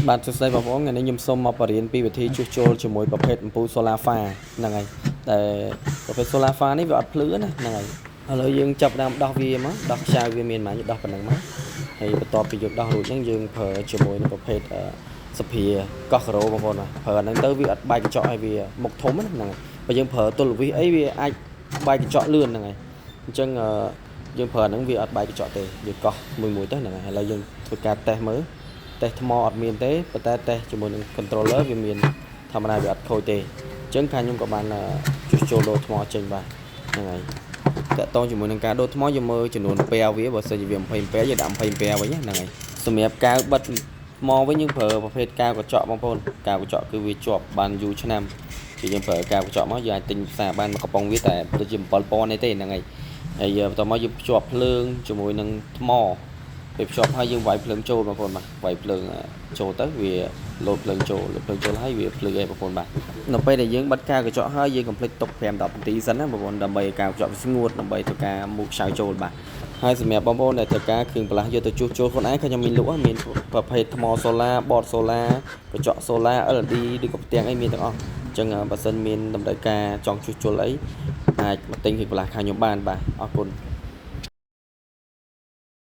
bạn thực sự bảo ngày nay nhung sông mà bảo điện pi về thi chuột trôi cho mỗiประเภท ปูโซลาร์ฟ้านั่นไงแต่ประเภทโซลาร์ฟ้านี่វាអត់ភ្លឺណាហ្នឹងហើយឥឡូវយើងចាប់ដើមដោះវាមកដោះខ្សែវាមានម៉ាញដោះប៉ុណ្ណឹងមកហើយបន្ទាប់ពីយើងដោះរួចហ្នឹងយើងប្រើជាមួយនឹងប្រភេទសភាកោះការ៉ូបងប្អូនបាទប្រើហ្នឹងទៅវាអត់បែកកញ្ចក់ឲ្យវាមុខធំហ្នឹងហើយបើយើងប្រើទល់វិសអីវាអាចបែកកញ្ចក់លឿនហ្នឹងហើយអញ្ចឹងយើងប្រើហ្នឹងវាអត់បែកកញ្ចក់ទេយើងកោះមួយទៅហ្នឹងហើយឥឡូវយើងធ្វើការតេស្តមើលតេស្តថ្មអត់មានទេប៉ុន្តែតេស្តជាមួយនឹង controller វាមានធម្មតាវាអត់ខូចទេអញ្ចឹងខាងខ្ញុំក៏បានជួសជុលដូរថ្មចេញបាទហ្នឹងហើយតកតងជាមួយនឹងការដូរថ្មយើងមើលចំនួនពេលវាបើសិនជាវា20ពេលយើងដាក់20ពេលវិញហ្នឹងហើយសម្រាប់កាវបិទថ្មវិញយើងប្រើប្រភេទកាវកញ្ចក់បងប្អូនកាវកញ្ចក់គឺវាជាប់បានយូរឆ្នាំគឺយើងប្រើកាវកញ្ចក់មកយើងអាចទិញផ្សារបានមួយកំប៉ុងវាតែដូចជា7000នេះទេហ្នឹងហើយហើយបន្ទាប់មកយើងភ្ជាប់ភ្លើងជាមួយនឹងថ្មពេលភ្ជាប់ហើយយើងវាយភ្លើងចូលបងប្អូនបាទវាយភ្លើងចូលទៅវាលោតភ្លើងចូលហើយវាភ្លឺឯងបងប្អូនបាទនៅពេលដែលយើងបិទកាវកញ្ចក់ហើយយើងកុំភ្លេចទុក5-10នាទីសិនណាបងប្អូនដើម្បីឲ្យកាវកញ្ចក់វាស្ងួតដើម្បីធ្វើការមូសខ្សៅចូលបាទហើយសម្រាប់បងប្អូនដែលត្រូវការគ្រឿងបន្លាស់យកទៅជួសជុលខ្លួនឯងខ្ញុំមានលក់មានប្រភេទថ្មសូឡាបតសូឡាកញ្ចក់សូឡា LED ឬក៏ផ្ទាំងអីមានទាំងអស់អញ្ចឹងបើសិនមានតម្រូវការចង់ជួសជុលអីអាចមកទិញគ្រឿងបន្លាស់ខាងខ្ញុំបានបាទអរគុណ